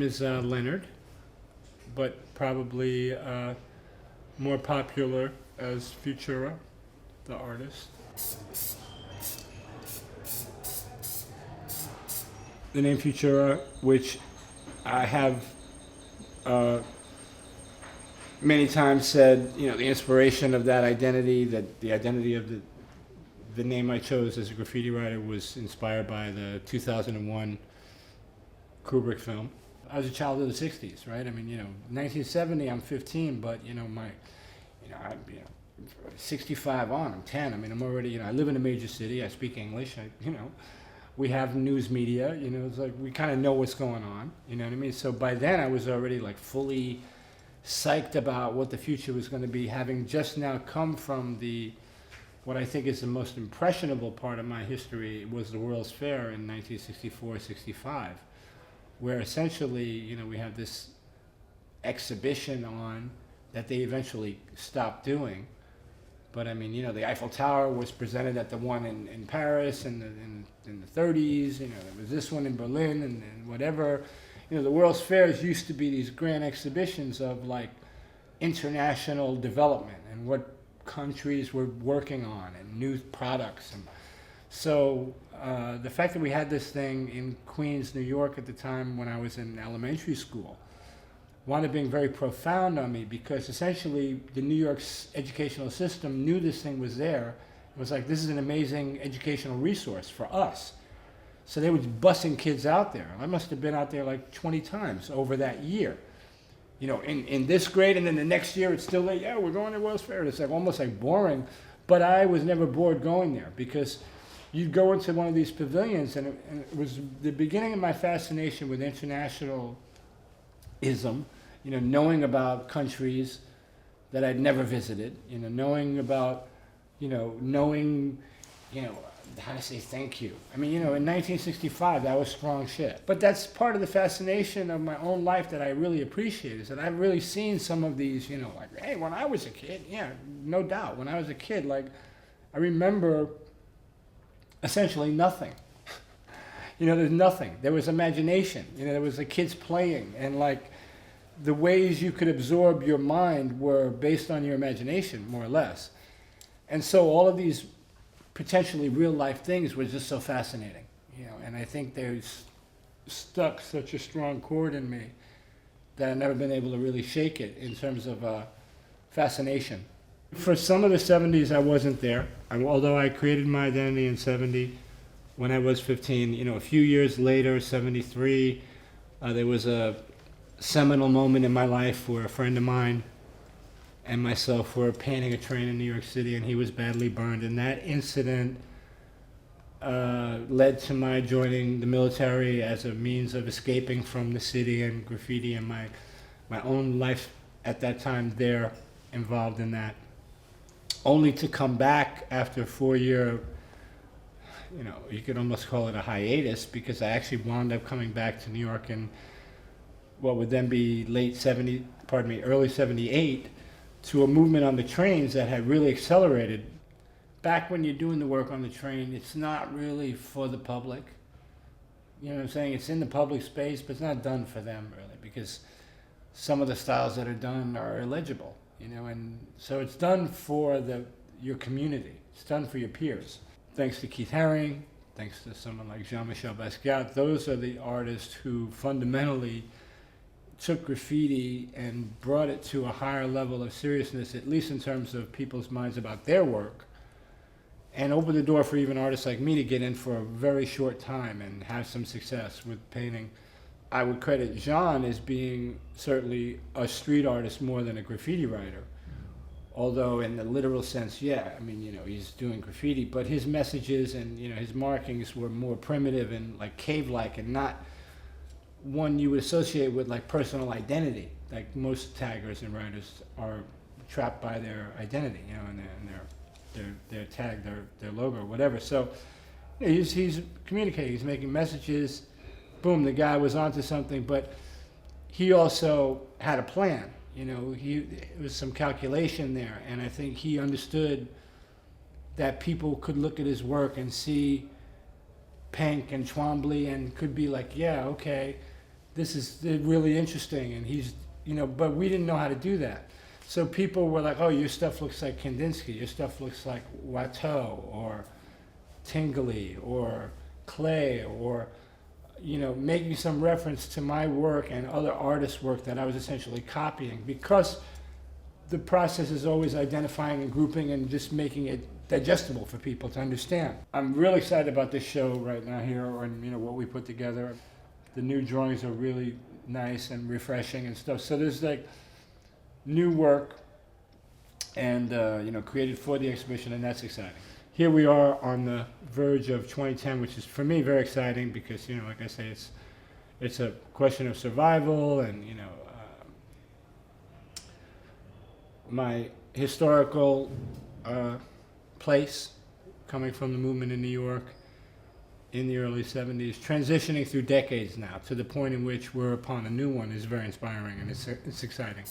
is Leonard, but probably more popular as Futura, the artist. The name Futura, which I have many times said, the inspiration of that identity, that the identity of the name I chose as a graffiti writer was inspired by the 2001 Kubrick film. I was a child of the 60s, right? 1970, I'm 15, but, I'm 65 on, I'm 10. I'm already, I live in a major city, I speak English, we have news media, it's like we kind of know what's going on, you know what I mean? So by then I was already like fully psyched about what the future was going to be, having just now come from what I think is the most impressionable part of my history was the World's Fair in 1964-65, where essentially, we have this exhibition on that they eventually stopped doing. But the Eiffel Tower was presented at the one in Paris in the 30s, there was this one in Berlin and whatever. The World's Fairs used to be these grand exhibitions of like international development and what countries were working on and new products. And so the fact that we had this thing in Queens, New York at the time when I was in elementary school wound up being very profound on me, because essentially the New York's educational system knew this thing was there. It was like, this is an amazing educational resource for us. So they were bussing kids out there. I must have been out there like 20 times over that year. In this grade, and then the next year it's still like, yeah, we're going to World's Fair. It's like almost like boring, but I was never bored going there, because you'd go into one of these pavilions, and it was the beginning of my fascination with internationalism, knowing about countries that I'd never visited, knowing about, knowing, how to say thank you. In 1965, that was strong shit. But that's part of the fascination of my own life that I really appreciate, is that I've really seen some of these, like, hey, when I was a kid, yeah, no doubt. When I was a kid, like, I remember essentially nothing. There's nothing. There was imagination. There was the kids playing, and like, the ways you could absorb your mind were based on your imagination, more or less. And so all of these potentially real life things were just so fascinating, and I think they stuck such a strong chord in me that I've never been able to really shake it in terms of fascination. For some of the 70s, I wasn't there, although I created my identity in 70 when I was 15. A few years later, 73, there was a seminal moment in my life where a friend of mine and myself were painting a train in New York City, and he was badly burned. And that incident led to my joining the military as a means of escaping from the city and graffiti, and my own life at that time there involved in that. Only to come back after a 4-year, you could almost call it a hiatus, because I actually wound up coming back to New York in what would then be early 78, to a movement on the trains that had really accelerated. Back when you're doing the work on the train, it's not really for the public. You know what I'm saying? It's in the public space, but it's not done for them, really, because some of the styles that are done are illegible, and so it's done for your community. It's done for your peers. Thanks to Keith Haring, thanks to someone like Jean-Michel Basquiat, those are the artists who fundamentally took graffiti and brought it to a higher level of seriousness, at least in terms of people's minds about their work, and opened the door for even artists like me to get in for a very short time and have some success with painting. I would credit Jean as being certainly a street artist more than a graffiti writer, although in the literal sense, yeah, he's doing graffiti, but his messages and his markings were more primitive and like cave-like, and not one you would associate with like personal identity, like most taggers and writers are trapped by their identity, and their tag, their logo, whatever. So he's communicating, he's making messages. Boom, the guy was onto something, but he also had a plan. It was some calculation there, and I think he understood that people could look at his work and see Pink and Twombly and could be like, yeah, okay, this is really interesting, and he's, but we didn't know how to do that. So people were like, oh, your stuff looks like Kandinsky, your stuff looks like Watteau, or Tingley, or Clay, or, making some reference to my work and other artists' work that I was essentially copying, because the process is always identifying and grouping and just making it digestible for people to understand. I'm really excited about this show right now here, and what we put together. The new drawings are really nice and refreshing and stuff. So there's like new work and created for the exhibition, and that's exciting. Here we are on the verge of 2010, which is for me very exciting because like I say, it's a question of survival, and my historical place, coming from the movement in New York in the early 70s, transitioning through decades now to the point in which we're upon a new one, is very inspiring, and it's exciting.